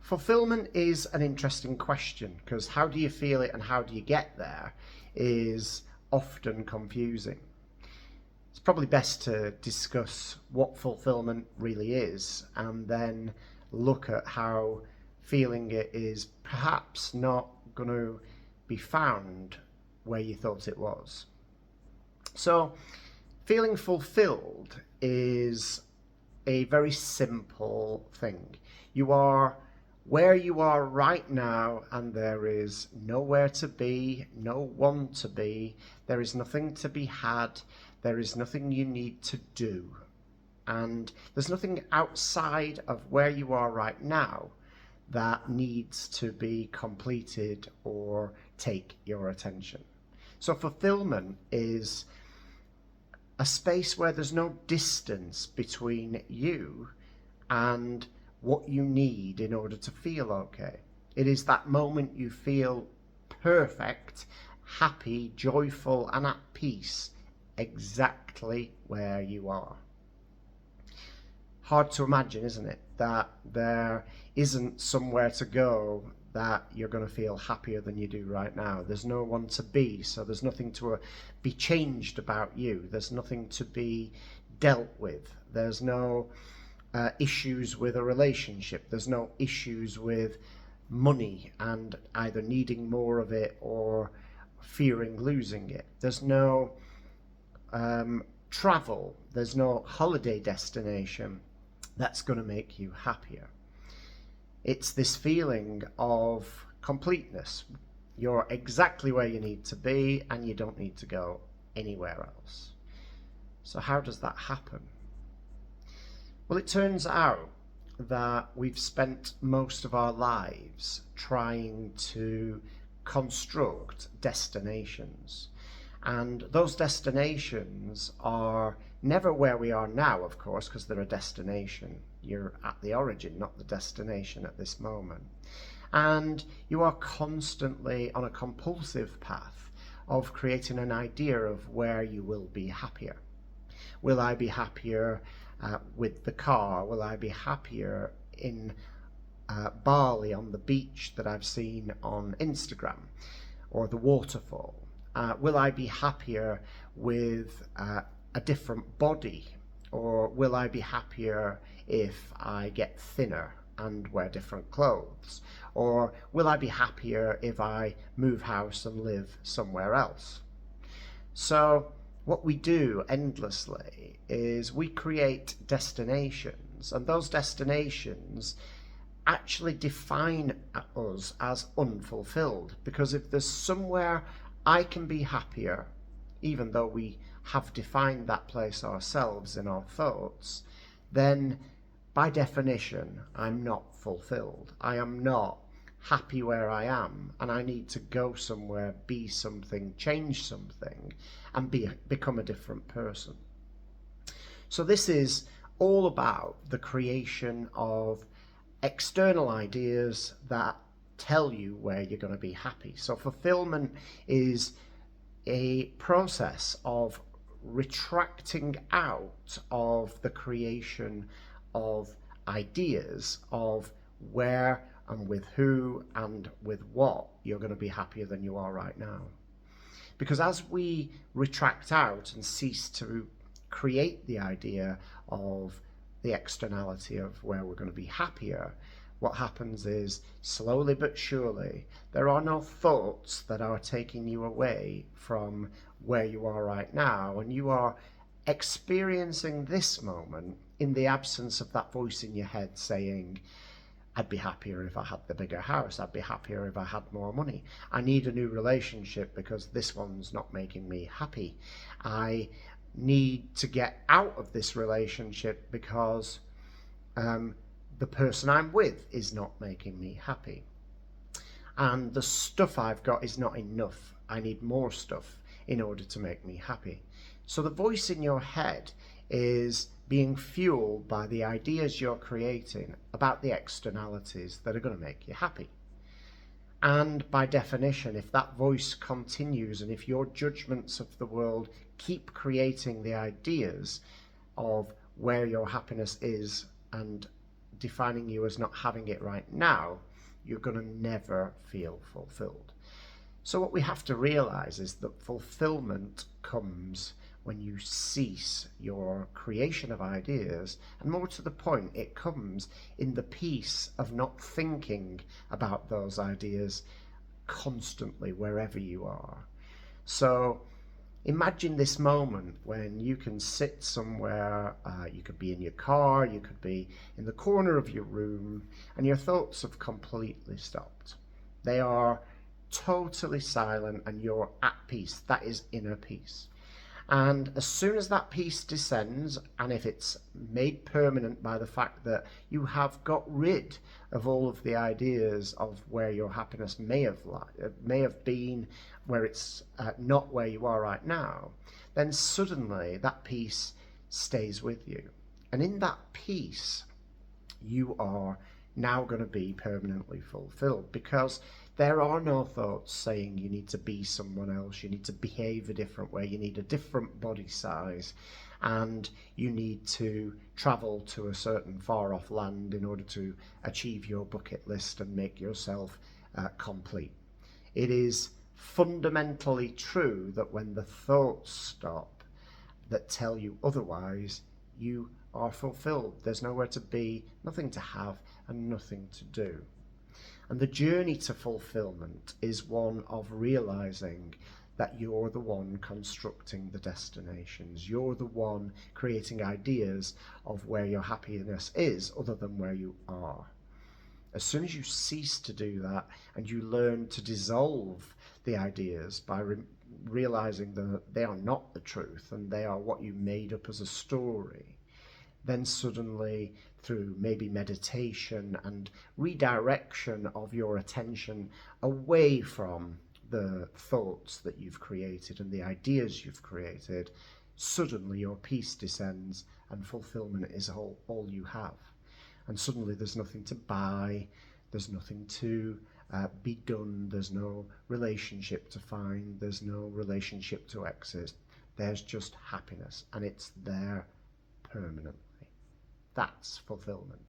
Fulfillment is an interesting question because how do you feel it and how do you get there is often confusing. It's probably best to discuss what fulfillment really is and then look at how feeling it is perhaps not going to be found where you thought it was. So, feeling fulfilled is a very simple thing. You are where you are right now, and there is nowhere to be, no one to be, there is nothing to be had, there is nothing you need to do, and there's nothing outside of where you are right now that needs to be completed or take your attention. So fulfillment is a space where there's no distance between you and what you need in order to feel okay. It is that moment you feel perfect, happy, joyful, and at peace exactly where you are. Hard to imagine, isn't it, that there isn't somewhere to go that you're going to feel happier than you do right now. There's no one to be, so there's nothing to be changed about you. There's nothing to be dealt with. There's no issues with a relationship. There's no issues with money and either needing more of it or fearing losing it. There's no travel. There's no holiday destination that's going to make you happier. It's this feeling of completeness. You're exactly where you need to be and you don't need to go anywhere else. So how does that happen? Well, it turns out that we've spent most of our lives trying to construct destinations. And those destinations are never where we are now, of course, because they're a destination. You're at the origin, not the destination at this moment. And you are constantly on a compulsive path of creating an idea of where you will be happier. Will I be happier with the car? Will I be happier in Bali on the beach that I've seen on Instagram or the waterfall? Will I be happier with a different body? Or will I be happier if I get thinner and wear different clothes? Or will I be happier if I move house and live somewhere else? So what we do endlessly is we create destinations, and those destinations actually define us as unfulfilled, because if there's somewhere I can be happier, even though we have defined that place ourselves in our thoughts, then by definition I'm not fulfilled. I am not happy where I am, and I need to go somewhere, be something, change something, and become a different person. So this is all about the creation of external ideas that tell you where you're going to be happy. So fulfillment is a process of retracting out of the creation of ideas of where and with who and with what you're going to be happier than you are right now. Because as we retract out and cease to create the idea of the externality of where we're going to be happier, what happens is, slowly but surely, there are no thoughts that are taking you away from where you are right now, and you are experiencing this moment in the absence of that voice in your head saying, I'd be happier if I had the bigger house. I'd be happier if I had more money. I need a new relationship because this one's not making me happy. I need to get out of this relationship because the person I'm with is not making me happy. And the stuff I've got is not enough. I need more stuff in order to make me happy. So the voice in your head is being fueled by the ideas you're creating about the externalities that are going to make you happy. And by definition, if that voice continues and if your judgments of the world keep creating the ideas of where your happiness is and defining you as not having it right now, you're going to never feel fulfilled. So what we have to realize is that fulfillment comes when you cease your creation of ideas, and more to the point, it comes in the peace of not thinking about those ideas constantly wherever you are. So imagine this moment when you can sit somewhere, you could be in your car, you could be in the corner of your room, and your thoughts have completely stopped. They are totally silent and you're at peace. That is inner peace. And as soon as that peace descends, and if it's made permanent by the fact that you have got rid of all of the ideas of where your happiness may have been, where it's not where you are right now, then suddenly that peace stays with you. And in that peace, you are now going to be permanently fulfilled, because there are no thoughts saying you need to be someone else, you need to behave a different way, you need a different body size, and you need to travel to a certain far off land in order to achieve your bucket list and make yourself complete. It is fundamentally true that when the thoughts stop that tell you otherwise, you are fulfilled. There's nowhere to be, nothing to have, and nothing to do. And the journey to fulfillment is one of realizing that you're the one constructing the destinations. You're the one creating ideas of where your happiness is other than where you are. As soon as you cease to do that and you learn to dissolve the ideas by realizing that they are not the truth and they are what you made up as a story, then suddenly, through maybe meditation and redirection of your attention away from the thoughts that you've created and the ideas you've created, suddenly your peace descends and fulfillment is all you have. And suddenly there's nothing to buy, there's nothing to be done, there's no relationship to find, there's no relationship to exit. There's just happiness, and it's there permanently. That's fulfillment.